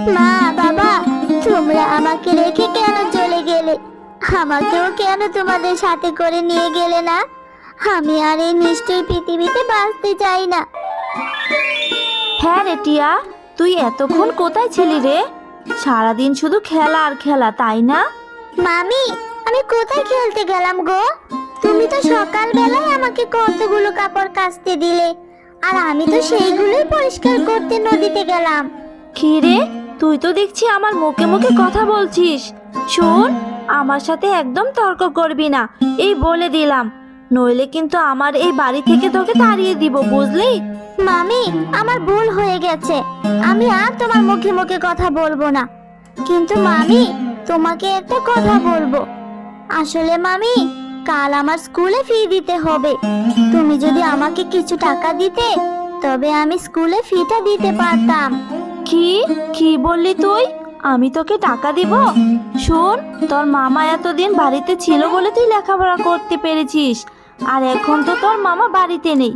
মা, বাবা, তোমরা আমাকে রেখে কেন চলে গেলে? আমাকেও কেন তোমাদের সাথে করে নিয়ে গেলে না? আমি আর এই নিষ্ঠুর পৃথিবীতে বাঁচতে চাই না। হ্যাঁ রে টিয়া, তুই এতক্ষণ কোথায় ছিলি রে? সারাদিন শুধু খেলা আর খেলা, তাই না? মামি, আমি কোথায় খেলতে গেলাম গো? তুমি তো সকালবেলায় আমাকে কতগুলো কাপড় কাচতে দিলে, আর আমি তো সেইগুলোই পরিষ্কার করতে নদীতে গেলাম। কি রে, তুই তো দেখছি আমার মুখে মুখে কথা বলছিস। শোন, আমার সাথে একদম তর্ক করবি না, এই বলে দিলাম। নইলে কিন্তু আমার এই বাড়ি থেকে তোকে তাড়িয়ে দিব, বুঝলি? মামি, আমার ভুল হয়ে গেছে, আমি আর তোমার মুখে মুখে কথা বলবো না। কিন্তু মামি, তোমাকে একটা কথা বলবো। আসলে মামি, কাল আমার স্কুলে ফি দিতে হবে। তুমি যদি আমাকে কিছু টাকা দিতে, তবে আমি স্কুলে ফিটা দিতে পারতাম। কি কি বললি তুই? আমি তোকে টাকা দিব? শোন, তোর মামা এতদিন বাড়িতে ছিল বলে তুই লেখাপড়া করতে পেরেছিস, আর এখন তো তোর মামা বাড়িতে নেই,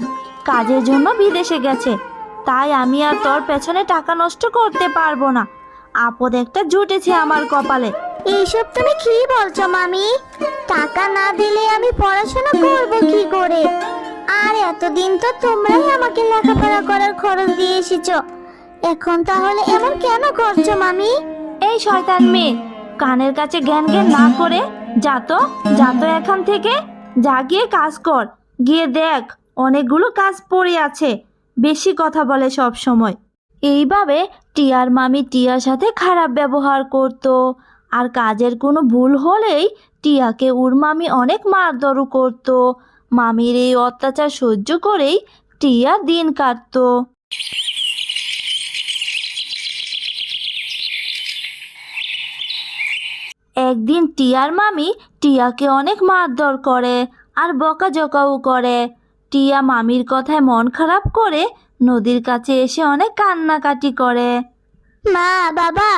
কাজের জন্য বিদেশে গেছে। তাই আমি আর তোর পেছনে টাকা নষ্ট করতে পারবো না। আপদ একটা জুটেছে আমার কপালে। এইসব তুমি কি বলছো মামি? টাকা না দিলে আমি পড়াশোনা করব কি করে? আর এতদিন তো তোমরাই আমাকে লেখাপড়া করার খরচ দিয়ে এসেছো, এখন তাহলে এমন কেন করছো মামি? এই শয়তান মেয়ে, কানের কাছে জ্ঞান জ্ঞান না করে যা তো এখান থেকে। যা গিয়ে কাজ কর, গিয়ে দেখ অনেকগুলো কাজ পড়ে আছে। বেশি কথা বলে সব সময়। এইভাবে টিয়ার মামি টিয়ার সাথে খারাপ ব্যবহার করত, আর কাজের কোনো ভুল হলেই টিয়াকে ওর মামি অনেক মারধরও করত। মামির এই অত্যাচার সহ্য করেই টিয়া দিন কাটতো। একদিন টিয়ার মামি টিয়াকে অনেক মারধর করে আর বকাঝকাও করে। টিয়া মামির কথায় মন খারাপ করে নদীর কাছে এসে অনেক কান্নাকাটি করে। মা, বাবা,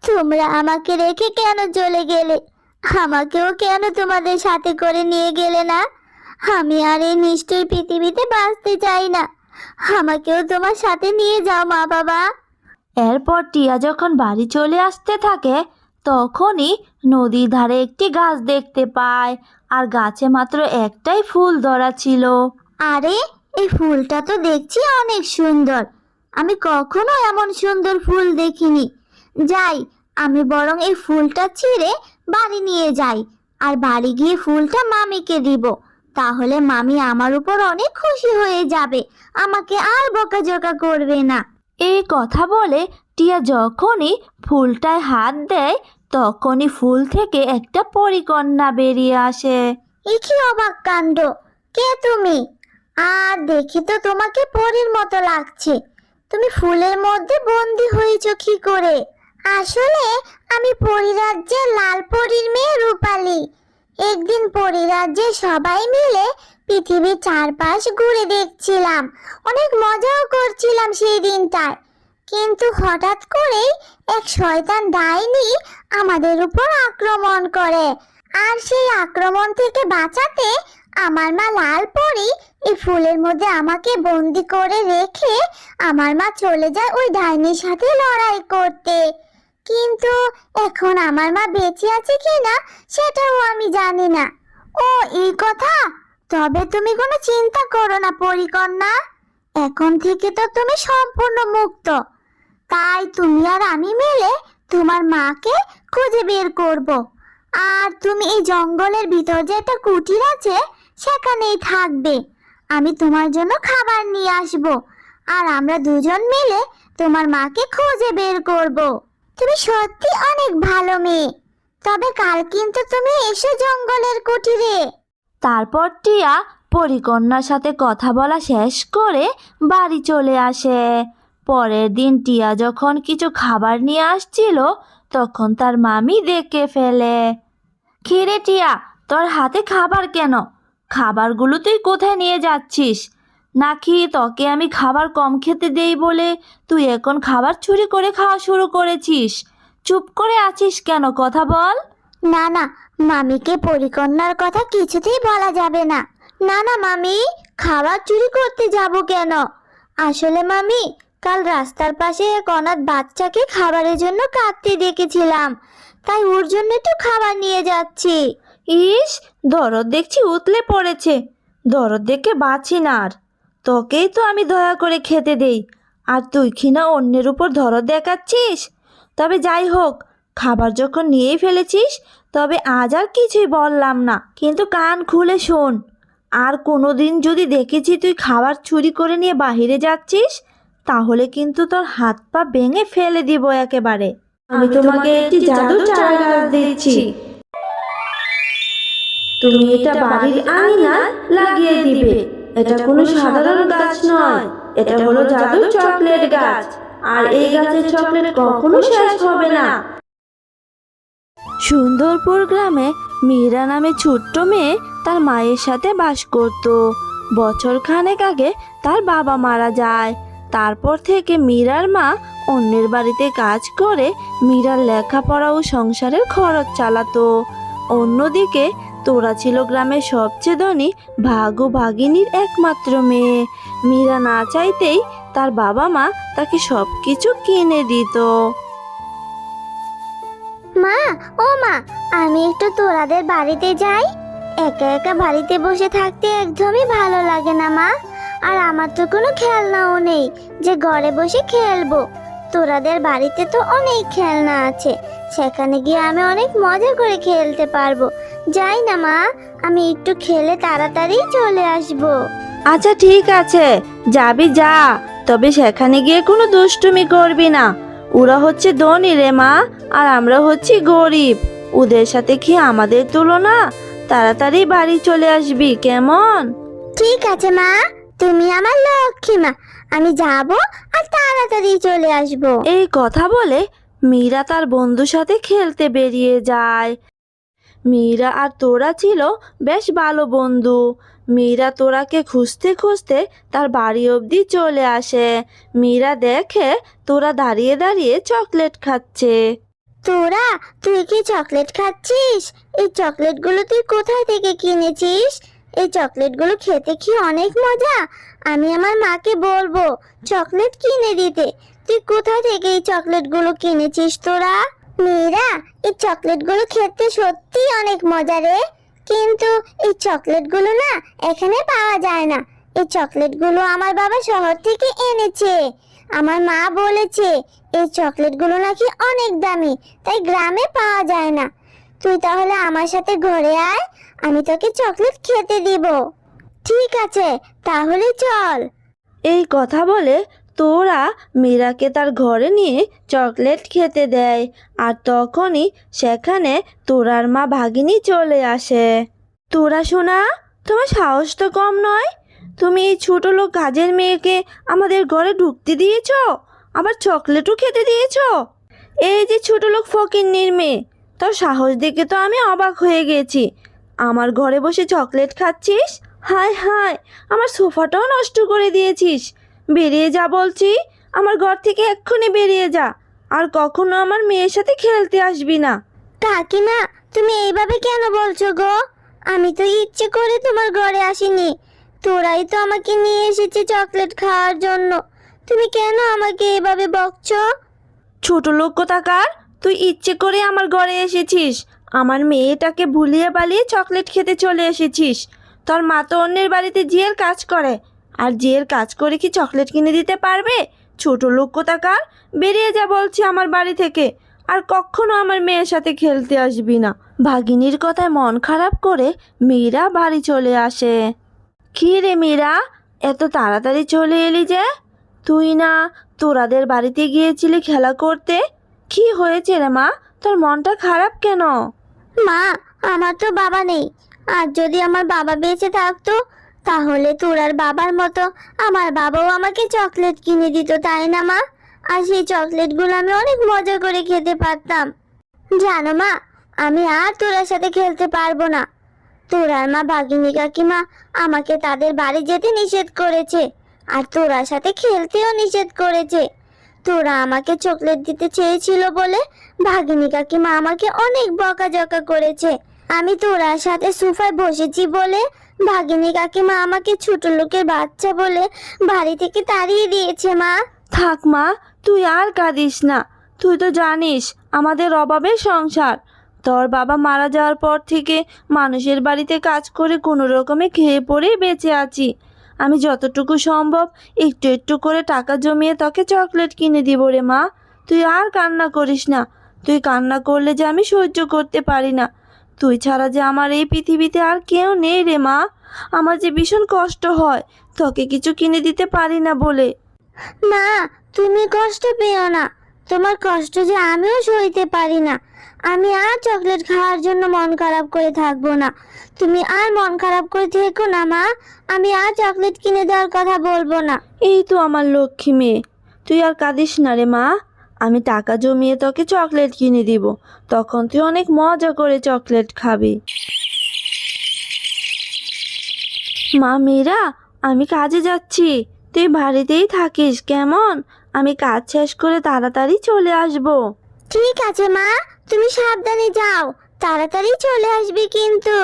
তোমরা আমাকে রেখে কেন চলে গেলে? আমাকেও কেন তোমাদের সাথে করে নিয়ে গেলে না? আমি আর এই নিষ্ঠুর পৃথিবীতে বাঁচতে চাই না। আমাকেও তোমার সাথে নিয়ে যাও মা, বাবা। এরপর টিয়া যখন বাড়ি চলে আসতে থাকে, তখনই নদীর ধারে একটি গাছ দেখতে পায়, আর গাছে মাত্র একটাই ফুল ধরা ছিল। আরে, এই ফুলটা তো দেখছি অনেক সুন্দর। আমি কখনো এমন সুন্দর ফুল দেখিনি। যাই, আমি বরং এই ফুলটা ছিঁড়ে বাড়ি নিয়ে যাই, আর বাড়ি গিয়ে ফুলটা মামিকে দিব। তাহলে মামি আমার উপর অনেক খুশি হয়ে যাবে, আমাকে আর বকাঝকা করবে না। এই কথা বলে টিয়া যখনই ফুলটায় হাত দেয়, তখনই ফুল থেকে একটা পরীকন্যা বেরিয়ে আসে। এ কি অবাক কাণ্ড! কে তুমি? আর দেখি তো তোমাকে পরীর মতো লাগছে। তুমি ফুলের মধ্যে বন্দি হয়েছো কি করে? আসলে আমি পরীরাজ্যের লাল পরীর মেয়ে রূপালী। একদিন পরীরাজ্যে সবাই মিলে পৃথিবীর চারপাশ ঘুরে দেখছিলাম, অনেক মজাও করছিলাম সেই দিনটায়। কিন্তু হঠাৎ করেই এক শয়তান ডাইনি আমাদের উপর আক্রমণ করে, আর সেই আক্রমণ থেকে বাঁচাতে আমার মা লাল পরী এই ফুলের মধ্যে আমাকে বন্দি করে রেখে আমার মা চলে যায় ওই ডাইনির সাথে লড়াই করতে। কিন্তু এখন আমার মা বেঁচে আছে কিনা সেটাও আমি জানি না। ও, এই কথা! তবে তুমি কোনো চিন্তা করো না পরীকন্যা, এখন থেকে তো তুমি সম্পূর্ণ মুক্ত। তাই তুমি আর আমি মিলে তোমার মাকে খুঁজে বের করব। আর তুমি এই জঙ্গলের ভিতর যে একটা কুটির আছে সেখানেই থাকবে। আমি তোমার জন্য খাবার নিয়ে আসব, আর আমরা দুজন মিলে তোমার মাকে খুঁজে বের করব। তুমি সত্যি অনেক ভালো মেয়ে। তবে কাল কিন্তু তুমি এসো জঙ্গলের কুটিরে। তারপর টিয়া পরীকন্যার সাথে কথা বলা শেষ করে বাড়ি চলে আসে। পরের দিন টিয়া যখন কিছু খাবার নিয়ে আসছিল, তখন তার মামি দেখে ফেলে। খিরে টিয়া, তোর হাতে খাবার কেন? খাবারগুলো তুই কোথায় নিয়ে যাচ্ছিস? নাকি তোকে আমি খাবার কম খেতে দেই বলে তুই এখন খাবার চুরি করে খাওয়া শুরু করেছিস? চুপ করে আছিস কেন, কথা বল। না না, মামিকে পরিকন্যার কথা কিছুতেই বলা যাবে না। না না মামি, খাবার চুরি করতে যাব কেন? আসলে মামি, কাল রাস্তার পাশে এক অনাথ বাচ্চাকে খাবারের জন্য কাঁদতে দেখেছিলাম, তাই ওর জন্য একটু খাবার নিয়ে যাচ্ছি। ইস, দরদ দেখছি উতলে পড়েছে। দরদ দেখে বাঁচি না আর। তোকেই তো আমি দয়া করে খেতে দেই, আর তুই কিনা অন্যের উপর দরদ দেখাচ্ছিস। তবে যাই হোক, খাবার যখন নিয়েই ফেলেছিস, তবে আজ আর কিছুই বললাম না, কিন্তু কান খুলে শোন। আর কোনো দিন যদি দেখেছি তুই খাবার চুরি করে নিয়ে বাহিরে যাচ্ছিস, তাহলে কিন্তু তোর হাত পা ভেঙে ফেলে দিব একেবারে। আমি তোমাকে একটি জাদুর চারা গাছ দিচ্ছি, তুমি এটা বাড়ির আঙিনায় লাগিয়ে দিবে। এটা কোনো সাধারণ গাছ নয়, এটা হলো জাদুর চকলেট গাছ, আর এই গাছের চকলেট কখনো শেষ হবে না। সুন্দরপুর গ্রামে মীরা নামে ছোট্ট মেয়ে তার মায়ের সাথে বাস করত। বছর খানেক আগে তার বাবা মারা যায়। তারপর থেকে মীরার মা অন্যের বাড়িতে কাজ করে মীরার লেখাপড়া ও সংসারের খরচ চালাতো। অন্যদিকে তোরা ছিল গ্রামের সবচেয়ে ধনী ভাগ ও ভাগিনীর একমাত্র মেয়ে। মীরা না চাইতেই তার বাবা মা তাকে সব কিছু কিনে দিত। মা, ও মা, আমি একটু তোরাদের বাড়িতে যাই। একা একা বাড়িতে বসে থাকতে একদমই ভালো লাগে না মা। আর আমার তো কোনো খেলনাও নেই যে ঘরে বসে খেলবো। তোরাদের বাড়িতে তো অনেক খেলনা আছে, সেখানে গিয়ে আমি অনেক মজা করে খেলতে পারবো। যাই না মা, আমি একটু খেলে তাড়াতাড়ি চলে আসবো। আচ্ছা ঠিক আছে, যাবি যা, তবে সেখানে গিয়ে কোনো দুষ্টুমি করবি না। ওরা হচ্ছে ধনী রে মা, আর আমরা হচ্ছি গরিব। ওদের সাথে কি আমাদের তুলনা? তাড়াতাড়ি বাড়ি চলে আসবি, কেমন? ঠিক আছে মা, তুমি আমার লক্ষ্মী মা। আমি যাবো আর তাড়াতাড়ি চলে আসবো। এই কথা বলে মীরা তার বন্ধুর সাথে খেলতে বেরিয়ে যায়। মীরা আর তোরা ছিল বেশ ভালো বন্ধু। মীরা তোরাকে খুঁজতে খুঁজতে তার বাড়ি অবধি চলে আসে। মীরা দেখে তোরা দাঁড়িয়ে দাঁড়িয়ে চকলেট খাচ্ছে। তোরা, তুই কি চকলেট খাচ্ছিস? এই চকলেটগুলো তুই কোথায় থেকে কিনেছিস? এই চকলেটগুলো খেতে কি অনেক মজা। আমি আমার মাকে বলবো চকলেট কিনে দিতে। তুই কোথা থেকে এই চকলেটগুলো কিনেছিস তোরা? মীরা, এই চকলেটগুলো খেতে সত্যি অনেক মজা রে, কিন্তু এই চকলেটগুলো না এখানে পাওয়া যায় না। এই চকলেটগুলো আমার বাবা শহর থেকে এনেছে। আমার মা বলেছে এই চকলেটগুলো নাকি অনেক দামি, তাই গ্রামে পাওয়া যায় না। তুই তাহলে আমার সাথে ঘরে আয়, আমি তোকে চকলেট খেতে দিব। ঠিক আছে, তাহলে চল। এই কথা বলে তোরা মীরাকে তার ঘরে নিয়ে চকলেট খেতে দেয়। আর তখনই সেখানে তোরার মা ভাগিনী চলে আসে। তোরা শোনা, তোমার সাহস তো কম নয়। তুমি এই ছোট লোক কাজের মেয়েকে আমাদের ঘরে ঢুকতে দিয়েছো, আবার চকলেটও খেতে দিয়েছো। এই যে ছোট লোক ফকিন্নির মেয়ে, তোর সাহস দেখে তো আমি অবাক হয়ে গেছি। আমার ঘরে বসে চকলেট খাচ্ছিস? হায় হায়, আমার সোফাটাও নষ্ট করে দিয়েছিস। বেরিয়ে যা বলছি, আমার ঘর থেকে এক্ষুনি বেরিয়ে যা, আর কখনো আমার মেয়ের সাথে খেলতে আসবি না। কাকিমা, তুমি এইভাবে কেন বলছো গো? আমি তো ইচ্ছে করে তোমার ঘরে আসিনি। তোরাই তো আমাকে নিয়ে এসেছে চকলেট খাওয়ার জন্য। তুমি কেন আমাকে এইভাবে বকছো? ছোট লোক কোথাকার, তুই ইচ্ছে করে আমার ঘরে এসেছিস। আমার মেয়েটাকে ভুলিয়ে বালিয়ে চকলেট খেতে চলে এসেছিস। তোর মা তো অন্যের বাড়িতে জিয়ের কাজ করে, আর জিয়ের কাজ করে কি চকলেট কিনে দিতে পারবে? ছোট লোক কোথাকার, বেরিয়ে যা বলছি আমার বাড়ি থেকে, আর কখনো আমার মেয়ের সাথে খেলতে আসবি না। ভাগিনীর কথায় মন খারাপ করে মীরা বাড়ি চলে আসে। কি রে মীরা, এত তাড়াতাড়ি চলে এলি যে? তুই না তোরাদের বাড়িতে গিয়েছিলি খেলা করতে? কি হয়েছে রে মা, তোর মনটা খারাপ কেন? মা, আমার তো বাবা নেই। আর যদি আমার বাবা বেঁচে থাকতো, তাহলে তোরার বাবার মতো আমার বাবাও আমাকে চকলেট কিনে দিত, তাই না মা? আর সেই চকলেটগুলো আমি অনেক মজা করে খেতে পারতাম। জানো মা, আমি আর তোরার সাথে খেলতে পারবো না। তোরার মা ভাগিনী কাকিমা আমাকে তাদের বাড়ি যেতে নিষেধ করেছে, আর তোরার সাথে খেলতেও নিষেধ করেছে। তোরা আমাকে চকলেট দিতে চেয়েছিল বলে ভাগিনী কাকিমা আমাকে অনেক বকাঝকা করেছে। আমি তোরার সাথে সোফায় বসেছি বলে ভাগিনী কাকিমা আমাকে ছোট লোকের বাচ্চা বলে বাড়ি থেকে তাড়িয়ে দিয়েছে মা। থাক মা, তুই আর কাঁদিস না। তুই তো জানিস আমাদের অভাবের সংসার। তোর বাবা মারা যাওয়ার পর থেকে মানুষের বাড়িতে কাজ করে কোনো রকমে খেয়ে পড়েই বেঁচে আছি। আমি যতটুকু সম্ভব একটু একটু করে টাকা জমিয়ে তোকে চকলেট কিনে দিব রে মা। তুই আর কান্না করিস না। তুই কান্না করলে যে আমি সহ্য করতে পারি না। তুই ছাড়া যে আমার এই পৃথিবীতে আর কেউ নেই রে মা। আমার যে ভীষণ কষ্ট হয় তোকে কিছু কিনে দিতে পারি না বলে। মা, তুমি কষ্ট পেও না। তোমার কষ্ট যে আমিও সইতে পারি না। আমি আর চকলেট খাওয়ার জন্য মন খারাপ করে থাকবো না। তুমি আর মন খারাপ করে থেকো না মা। আমি আর চকলেট কিনে দেওয়ার কথা বলবো না। এই তো আমার লক্ষ্মী মেয়ে, তুই আর কাঁদিস না রে মা। আমি টাকা জমিয়ে তোকে চকলেট কিনে দিব, তখন তুই অনেক মজা করে চকলেট খাবি। মা মীরা, আমি কাজে যাচ্ছি, তুই বাড়িতেই থাকিস কেমন? আমি কাজ শেষ করে তাড়াতাড়ি চলে আসব। ঠিক আছে মা, তুমি সাবধানে যাও, তাড়াতাড়ি চলে আসবে কিন্তু।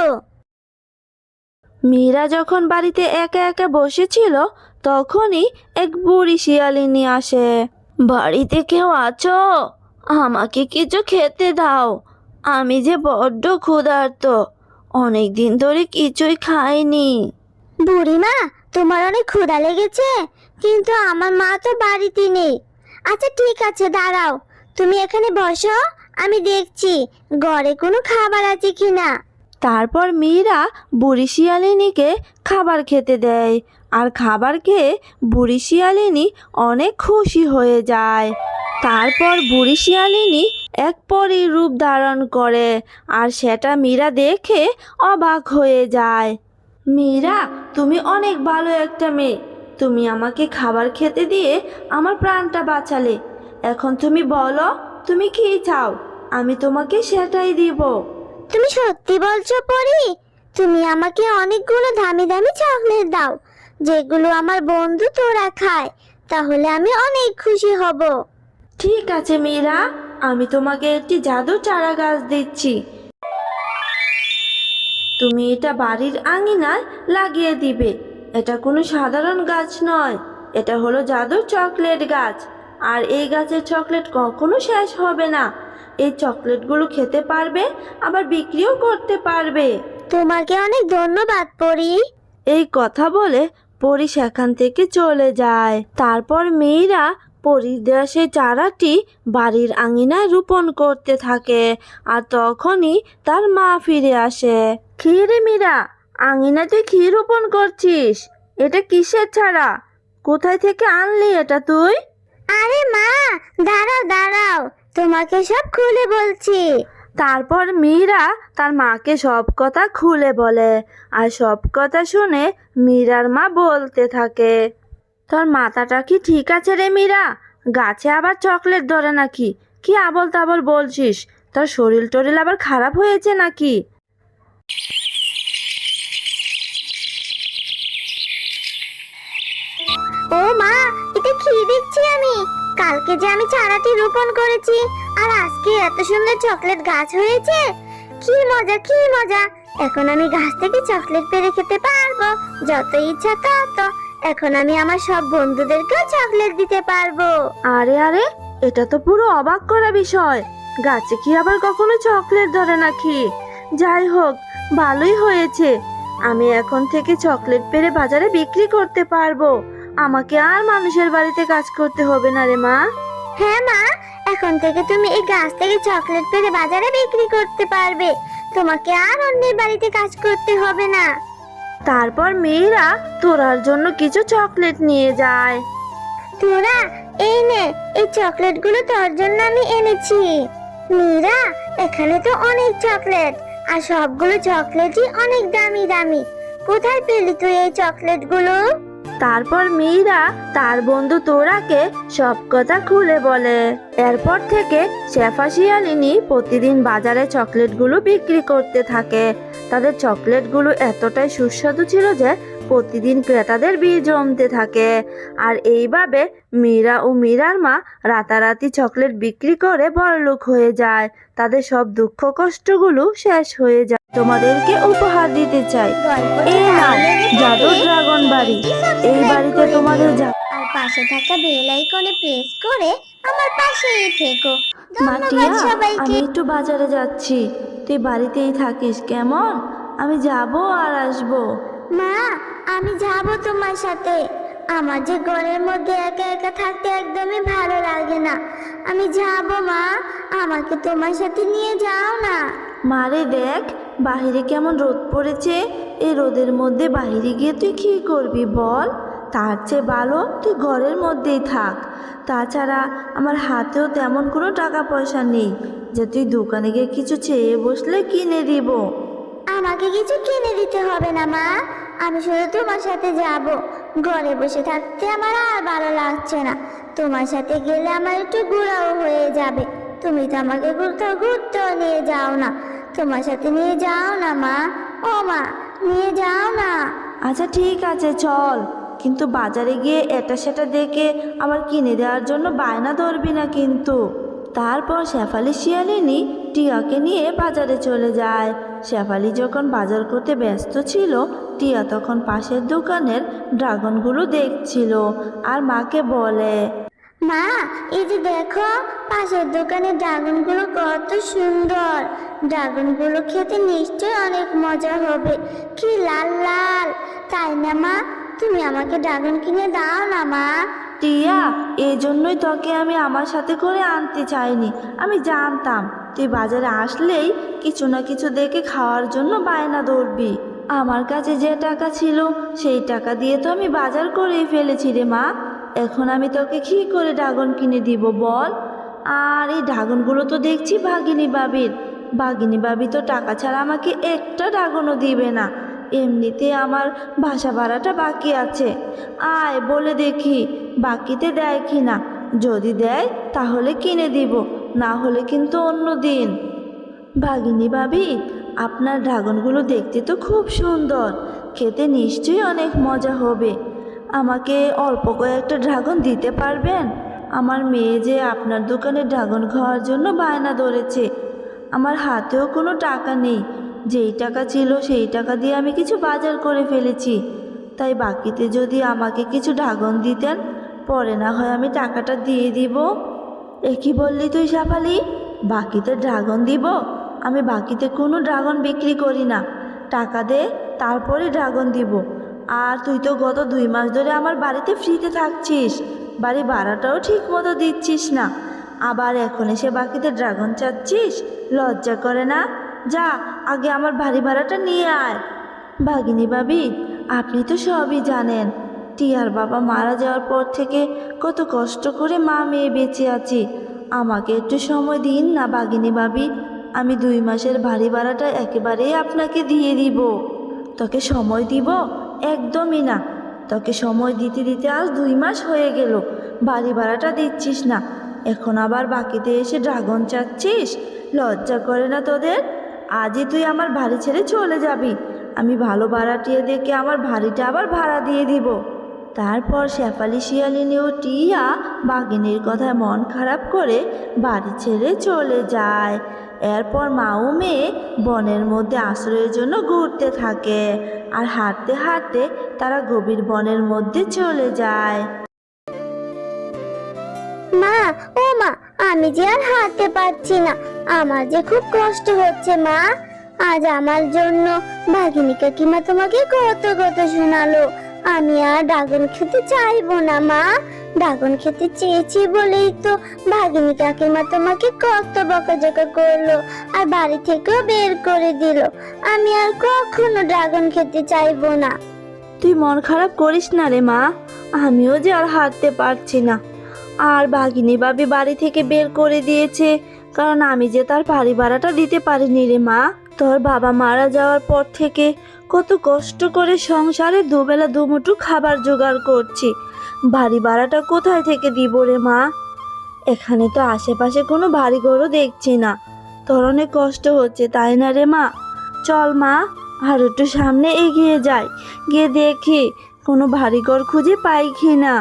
মীরা যখন বাড়িতে একা একা বসেছিল তখনই এক বুড়ি শিয়ালিনী আসে। বাড়িতে কেউ আছো? আমাকে কিছু খেতে দাও, আমি যে বড্ড ক্ষুধার্ত, অনেক দিন ধরে কিছুই খাইনি। বুড়িমা, তোমার অনেক ক্ষুধা লেগেছে, কিন্তু আমার মা তো বাড়িতে নেই। আচ্ছা ঠিক আছে, দাঁড়াও, তুমি এখানে বসো, আমি দেখছি ঘরে কোনো খাবার আছে কিনা। তারপর মীরা বুড়ি শিয়ালিনীকে খাবার খেতে দেয়, আর খাবার খেয়ে বুড়ি শিয়ালিনী অনেক খুশি হয়ে যায়। তারপর বুড়ি শিয়ালিনী এক পরীর রূপ ধারণ করে, আর সেটা মীরা দেখে অবাক হয়ে যায়। মীরা, তুমি অনেক ভালো একটা মেয়ে। তুমি আমাকে খাবার খেতে দিয়ে আমার প্রাণটা বাঁচালে। এখন তুমি বলো, তুমি কি চাও? আমি তোমাকে সেটাই দিব। তুমি সত্যি বলছো পরি? তুমি আমাকে অনেকগুলো দামি দামি চকলেট দাও, যেগুলো আমার বন্ধু তোরা খায়, তাহলে আমি অনেক খুশি হব। ঠিক আছে মীরা, আমি তোমাকে একটি জাদুর চারা গাছ দিচ্ছি। তুমি এটা বাড়ির আঙিনায় লাগিয়ে দিবে। এটা কোনো সাধারণ গাছ নয়, এটা হলো জাদুর চকলেট গাছ। আর এই গাছের চকলেট কখনো শেষ হবে না। এই চকলেটগুলো খেতে পারবে, আবার বিক্রিও করতে পারবে। তোমাকে অনেক ধন্যবাদ পরি। এই কথা বলে পরী সেখান থেকে চলে যায়। তারপর মেয়েরা পরীর দেওয়া সেই চারাটি বাড়ির আঙিনায় রোপণ করতে থাকে, আর তখনই তার মা ফিরে আসে। কি রে মীরা, আঙিনায় তুই কি রোপণ করছিস? এটা কিসের চারা? কোথায় থেকে আনলি এটা তুই? আরে মা, দাঁড়াও দাঁড়াও, তোমাকে সব খুলে বলছি। তারপর মীরা তার মাকে সব কথা খুলে বলে, আর সব কথা শুনে মীরার মা বলতে থাকে, তোর মাথাটা কি ঠিক আছে রে মীরা? গাছে আবার চকলেট ধরে নাকি? কি আবল তাবল বলছিস? তোর শরীর টরিল আবার খারাপ হয়েছে নাকি? ও মা, এটা কি দেখছি আমি? কালকে যে আমি চারাটি রোপণ করেছি, আর আজকে এত সুন্দর চকলেট গাছ হয়েছে। কি মজা, কি মজা! এখন আমি গাছ থেকে চকলেট পেড়ে খেতে পারবো, যত ইচ্ছা তত। এখন আমি আমার সব বন্ধুদেরকেও চকলেট দিতে পারবো। আরে আরে, এটা তো পুরো অবাক করা বিষয়। গাছে কি আবার কখনো চকলেট ধরে নাকি? যাই হোক, ভালোই হয়েছে। আমি এখন থেকে চকলেট পেড়ে বাজারে বিক্রি করতে পারবো। আমাকে আর মানুষের বাড়িতে কাজ করতে হবে না রে মা। হ্যাঁ মা, এখন থেকে তুমি এই গাছ থেকে চকলেট পেড়ে বাজারে বিক্রি করতে পারবে। তোমাকে আর অন্যের বাড়িতে কাজ করতে হবে না। তারপর মেয়েরা তোরার জন্য কিছু চকলেট নিয়ে যায়। তোরা, এই নে, এই চকলেটগুলো তোর জন্য আমি এনেছি। মীরা, এখানে তো অনেক চকলেট, আর সবগুলো চকলেটই অনেক দামি দামি। কোথায় পেলি তুই এই চকলেটগুলো? তারপর মীরা তার বন্ধু তোরাকে সব কথা খুলে বলে। এরপর থেকে শেফা শিয়ালিনী প্রতিদিন বাজারে চকলেটগুলো বিক্রি করতে থাকে। তাদের চকলেটগুলো এতটাই সুস্বাদু ছিল যে প্রতিদিন ক্রেতাদের ভিড় জমতে থাকে। আর এইভাবে মীরা ও মীরার মা রাতারাতি চকলেট বিক্রি করে বড়লোক হয়ে যায়। তাদের সব দুঃখ কষ্টগুলো শেষ হয়ে যায়। তোমাদেরকে উপহার দিতে চাই। গল্পটি এই নাও ভালো লেগে জাদুর থাকলে ড্রাগন বাড়ি। চ্যানেলটি এই সাবস্ক্রাইব বাড়িতে করে তোমাদের দিও। আর পাশে থাকা বেল আইকনে প্রেস করে আমার পাশেই থেকো। ধন্যবাদ মাটিয়া, সবাইকে। আমি একটু বাজারে যাচ্ছি, তুই বাড়িতেই থাকিস কেমন? আমি যাব আর আসবো। মা, আমি যাব তোমার সাথে। আমার যে ঘরের মধ্যে একা একা থাকতে একদমই ভালো লাগে না। আমি যাব মা, আমাকে তোমার সাথে নিয়ে যাও না। মারে দেখ, বাহিরে কেমন রোদ পড়েছে। এই রোদের মধ্যে বাহিরে গিয়ে তুই কী করবি বল? তার চেয়ে ভালো তুই ঘরের মধ্যেই থাক। তাছাড়া আমার হাতেও তেমন কোনো টাকা পয়সা নেই যে তুই দোকানে গিয়ে কিছু চেয়ে বসলে কিনে দিব। আমাকে কিছু কিনে দিতে হবে না মা, আমি শুধু তোমার সাথে যাব। ঘরে বসে থাকতে আমার আর ভালো লাগছে না। তোমার সাথে গেলে আমার একটু ঘোরাও হয়ে যাবে। তুমি তো আমাকে কোথাও ঘুরতেও নিয়ে যাও না। তোমার সাথে নিয়ে যাও না মা। ও মা, নিয়ে যাও না। আচ্ছা ঠিক আছে চল, কিন্তু বাজারে গিয়ে এটা সেটা দেখে আবার কিনে দেওয়ার জন্য বায়না ধরবি না কিন্তু। তারপর শেফালি শিয়ালিনী টিয়াকে নিয়ে বাজারে চলে যায়। শেফালি যখন বাজার করতে ব্যস্ত ছিল, টিয়া তখন পাশের দোকানের ড্রাগনগুলো দেখছিল আর মাকে বলে, মা, এই যে দেখো, পাশের দোকানে ড্রাগনগুলো কত সুন্দর। ড্রাগনগুলো খেতে নিশ্চয়ই অনেক মজা হবে। কি লাল লাল, তাই না মা? তুমি আমাকে ড্রাগন কিনে দাও না মা। টিয়া, এই জন্যই তোকে আমি আমার সাথে করে আনতে চাইনি। আমি জানতাম তুই বাজারে আসলেই কিছু না কিছু দেখে খাওয়ার জন্য বায়না ধরবি। আমার কাছে যে টাকা ছিল সেই টাকা দিয়ে তো আমি বাজার করেই ফেলেছি রে মা। এখন আমি তোকে কী করে ড্রাগন কিনে দিব বল? আর এই ড্রাগনগুলো তো দেখছি ভাগিনী বাবির। ভাগিনী বাবি তো টাকা ছাড়া আমাকে একটা ড্রাগনও দিবে না। এমনিতে আমার বাসা ভাড়াটা বাকি আছে। আয় বলে দেখি বাকিতে দেয় কি না। যদি দেয় তাহলে কিনে দিব, না হলে কিন্তু অন্য দিন। ভাগিনী ভাবি, আপনার ড্রাগনগুলো দেখতে তো খুব সুন্দর, খেতে নিশ্চয়ই অনেক মজা হবে। আমাকে অল্প কয়েকটা ড্রাগন দিতে পারবেন? আমার মেয়ে যে আপনার দোকানে ড্রাগন খাওয়ার জন্য বায়না ধরেছে। আমার হাতেও কোনো টাকা নেই। যেই টাকা ছিল সেই টাকা দিয়ে আমি কিছু বাজার করে ফেলেছি। তাই বাকিতে যদি আমাকে কিছু ড্রাগন দিতেন, পরে না হয় আমি টাকাটা দিয়ে দিব। এ কি বললি তুই শেফালি? বাকিতে ড্রাগন দিব? আমি বাকিতে কোনো ড্রাগন বিক্রি করি না। টাকা দে, তারপরে ড্রাগন দিব। আর তুই তো গত 2 মাস ধরে আমার বাড়িতে ফ্রিতে থাকছিস, বাড়ি ভাড়াটাও ঠিক মতো দিচ্ছিস না, আবার এখন এসে বাকিতে ড্রাগন চাচ্ছিস? লজ্জা করে না? যা, আগে আমার বাড়ি ভাড়াটা নিয়ে আয়। ভাগিনী ভাবি, আপনি তো সবই জানেন। টিয়ার বাবা মারা যাওয়ার পর থেকে কত কষ্ট করে মা মেয়ে বেঁচে আছি। আমাকে একটু সময় দিন না ভাগিনী ভাবি। আমি 2 মাসের বাড়ি ভাড়াটা একেবারেই আপনাকে দিয়ে দিব। তোকে সময় দিব? একদমই না। তোকে সময় দিতে দিতে আজ 2 মাস হয়ে গেল, বাড়ি ভাড়াটা দিচ্ছিস না, এখন আবার বাকিতে এসে ড্রাগন চাচ্ছিস? লজ্জা করে না তোদের? আজই তুই আমার বাড়ি ছেড়ে চলে যাবি। আমি ভালো ভাড়াটিয়ে দেখে আমার বাড়িটা আবার ভাড়া দিয়ে দিব। তারপর শেফালি শিয়ালিনী ও টিয়া বাঘিনীর কথায় মন খারাপ করে বাড়ি ছেড়ে চলে যায়। এরপর মা ও মেয়ে বনের মধ্যে আশ্রয়ের জন্য ঘুরতে থাকে, আর হাঁটতে হাঁটতে তারা গভীর বনের মধ্যে চলে যায়। মা, ও মা, আমি যে আর হাঁটতে পারছি না। আমার যে খুব কষ্ট হচ্ছে মা। আজ আমার জন্য ভাগিনী কাকিমা তোমাকে কত কত শোনালো। আমি আর ড্রাগন খেতে চাইবো না মা। ড্রাগন খেতে চেয়েছি বলেই তো ভাগিনী কাকিমা তোমাকে কত বকাঝকা করলো, আর বাড়ি থেকেও বের করে দিল। আমি আর কখনো ড্রাগন খেতে চাইবো না। তুই মন খারাপ করিস না রে মা, আমিও যে আর হাঁটতে পারছি না। আর বাঘিনী ভাবি বাড়ি থেকে বের করে দিয়েছে কারণ আমি যে তার বাড়ি ভাড়াটা দিতে পারিনি রে মা। তোর বাবা মারা যাওয়ার পর থেকে কত কষ্ট করে সংসারে দুবেলা দুমুঠো খাবার জোগাড় করছি, বাড়ি ভাড়াটা কোথায় থেকে দিব রে মা? এখানে তো আশেপাশে কোনো বাড়িঘরও দেখছি না। তোর অনেক কষ্ট হচ্ছে তাই না রে মা? চল মা, আর একটু সামনে এগিয়ে যাই, গিয়ে দেখি কোনো বাড়িঘর খুঁজে পাই কি না।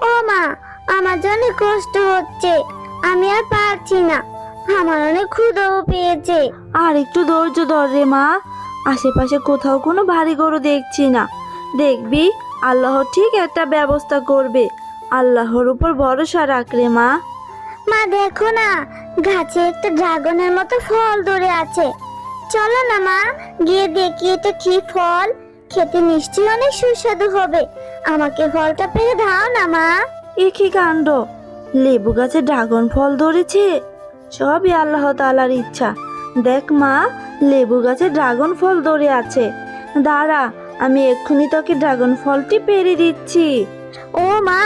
ও মা, আমার জন্য কষ্ট হচ্ছে, আমি আর পারছি না, আমার অনেক ক্ষুধাও পেয়েছে। আর একটু ধৈর্য ধর রে মা, আশেপাশে কোথাও কোনো ভারী গরু দেখছি না। দেখবি আল্লাহ ঠিক একটা ব্যবস্থা করবে। আল্লাহর উপর ভরসা রাখ রে মা। মা দেখো না, গাছে একটা ড্রাগনের মতো ফল ধরে আছে। চলো না মা, গিয়ে দেখি এটা কি ফল। খেতে নিশ্চয়ই অনেক সুস্বাদু হবে। আমাকে ফলটা পেড়ে দাও না মা। এ কি কাণ্ড, লেবু গাছে ড্রাগন ফল ধরেছে! সবই আল্লাহ তাআলার ইচ্ছা। দেখ মা, লেবু গাছে ড্রাগন ফল ধরে আছে। দাঁড়া, আমি এক্ষুনি তোকে ড্রাগন ফলটি পেড়ে দিচ্ছি। ও মা,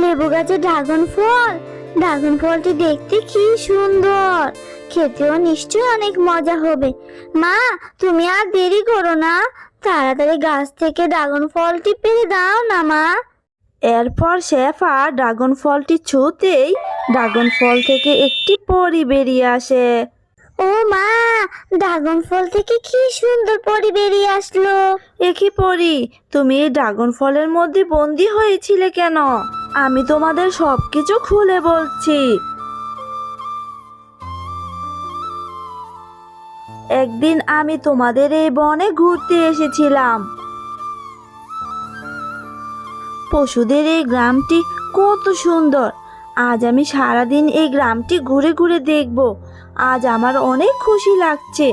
লেবু গাছে ড্রাগন ফল! ড্রাগন ফলটি দেখতে কি সুন্দর, খেতেও নিশ্চয়ই অনেক মজা হবে। মা, তুমি আর দেরি করো না, তাড়াতাড়ি গাছ থেকে ড্রাগন ফলটি পেড়ে দাও না মা। এরপর শেফা ড্রাগন ফলটি ছুঁতেই ড্রাগন ফল থেকে একটি পরী বেরিয়ে আসে। ও মা, ড্রাগন ফল থেকে কি সুন্দর পরি বেরিয়ে আসলো। এ কি পরী, তুমি এই ড্রাগন ফলের মধ্যে বন্দি হয়েছিলে কেন? আমি তোমাদের সবকিছু খুলে বলছি। একদিন আমি তোমাদের এই বনে ঘুরতে এসেছিলাম। পশুদের এই গ্রামটি কত সুন্দর। আজ আমি সারাদিন এই গ্রামটি ঘুরে ঘুরে দেখব। আজ আমার অনেক খুশি লাগছে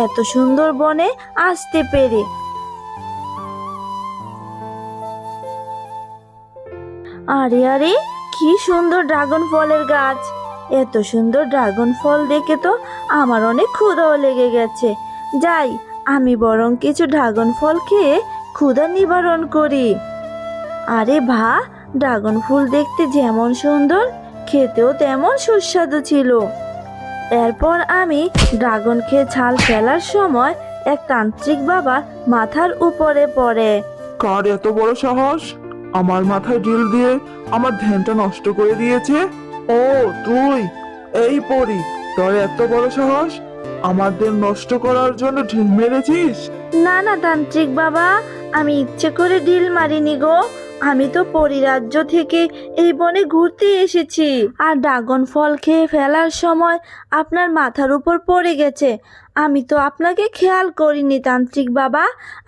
এত সুন্দর বনে আসতে পেরে। আরে আরে, কি সুন্দর ড্রাগন ফলের গাছ! এত সুন্দর ড্রাগন ফল দেখে তো আমার অনেক ক্ষুধাও লেগে গেছে। যাই, আমি বরং কিছু ড্রাগন ফল খেয়ে ক্ষুধা নিবারণ করি। আরে বাহ, ড্রাগন ফুল দেখতে যেমন সুন্দর, খেতেও তেমন সুস্বাদু ছিল। এরপর আমি ড্রাগন খেয়ে ছাল ফেলার সময় এক তান্ত্রিক বাবা মাথার উপরে পড়ে। কার এত বড় সাহস আমার মাথায় ঢিল দিয়ে আমার ধ্যানটা নষ্ট করে দিয়েছে? ও তুই, এই পরি, তোর এত বড় সাহস আমার ধ্যান নষ্ট করার জন্য ঢিল মেরেছিস? না না তান্ত্রিক বাবা, আমি ইচ্ছে করে ঢিল মারিনি গো। আমি তো পরিরাজ্য থেকে এই বনে ঘুরতে এসেছি, আর ড্রাগন ফল খেয়ে ফেলার সময় আপনার মাথার উপর পড়ে গেছে। আমি তো আপনাকে খেয়াল করিনি তান্ত্রিক বাবা,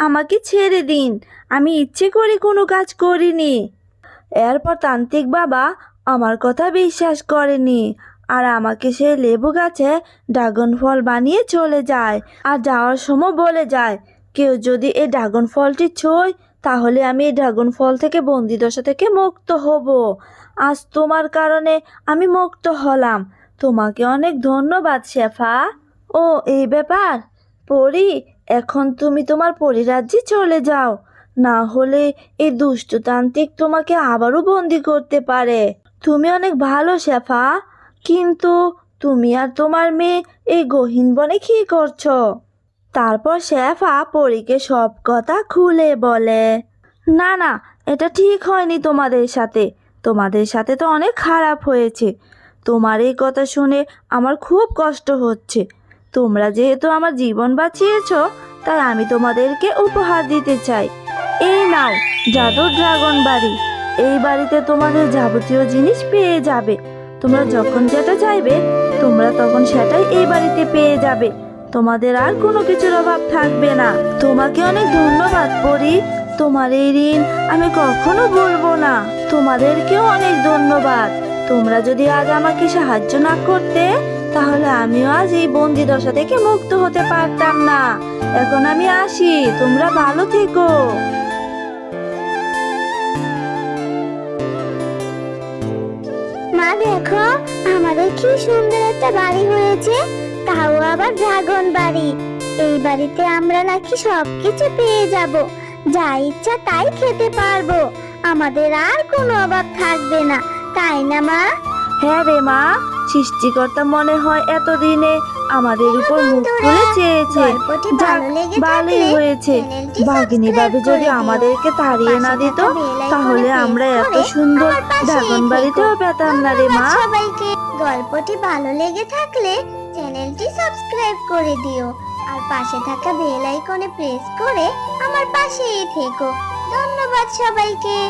আমাকে ছেড়ে দিন, আমি ইচ্ছে করে কোনো কাজ করিনি। এরপর তান্ত্রিক বাবা আমার কথা বিশ্বাস করেনি, আর আমাকে সেই লেবু গাছে ড্রাগন ফল বানিয়ে চলে যায়। আর যাওয়ার সময় বলে যায়, কেউ যদি এই ড্রাগন ফলটি ছোঁয় তাহলে আমি এই ড্রাগন ফল থেকে বন্দিদশা থেকে মুক্ত হব। আজ তোমার কারণে আমি মুক্ত হলাম। তোমাকে অনেক ধন্যবাদ শেফা। ও এই ব্যাপার, পরি, এখন তুমি তোমার পরিরাজ্যে চলে যাও, না হলে এই দুষ্টতান্ত্রিক তোমাকে আবারও বন্দি করতে পারে। তুমি অনেক ভালো শেফা, কিন্তু তুমি আর তোমার মেয়ে এই গহীন বনে কি করছো? তারপর শেফা পরীকে সব কথা খুলে বলে। না না, এটা ঠিক হয়নি তোমাদের সাথে। তোমাদের সাথে তো অনেক খারাপ হয়েছে। তোমার এই কথা শুনে আমার খুব কষ্ট হচ্ছে। তোমরা যেহেতু আমার জীবন বাঁচিয়েছো, তাই আমি তোমাদেরকে উপহার দিতে চাই। এই নাও জাদুর ড্রাগন বাড়ি। এই বাড়িতে তোমাদের যাবতীয় জিনিস পেয়ে যাবে। তোমরা যখন যেটা চাইবে তোমরা তখন সেটাই এই বাড়িতে পেয়ে যাবে। তোমাদের আর কোনো কিছুর অভাব থাকবে না। তোমাকে অনেক ধন্যবাদ পরি, তোমার এই ঋণ আমি কখনো ভুলবো না। তোমাদেরকেও অনেক ধন্যবাদ। তোমরা যদি আজ আমাকে সাহায্য না করতে তাহলে আমিও আজ এই বন্দি দশা থেকে মুক্ত হতে পারতাম না। এখন আমি আসি, তোমরা ভালো থেকো। মা দেখো, আমাদের কি সুন্দর একটা বাড়ি হয়েছে, তাও আবার ড্রাগন বাড়ি। এই বাড়িতে আমরা নাকি সবকিছু পেয়ে যাব, যা ইচ্ছা তাই খেতে পারবো। আমাদের আর কোনো অভাব থাকবে না, তাই না মা? হ্যাঁ রে মা, সৃষ্টিকর্তা মনে হয় এতদিনে আমাদের উপর মুখ খুলে চেয়েছে। গল্পটি যাক, ভালো লেগে ভালোই থাকলে হয়েছে। চ্যানেলটি বাঘিনী সাবস্ক্রাইব ভাবি যদি করে দিও। আমাদেরকে তাড়িয়ে না পাশে দিত থাকা বেল আইকনে তাহলে প্রেস আমরা এত করে সুন্দর আমার পাশেই ড্রাগন থেকো। বাড়িতেও পেতাম না রে মা। ধন্যবাদ সবাইকে। গল্পটি ভালো লেগে থাকলে চ্যানেলটি সাবস্ক্রাইব করে দিও, আর পাশে থাকা বেল আইকনে প্রেস করে আমার পাশেই থেকো। ধন্যবাদ সবাইকে।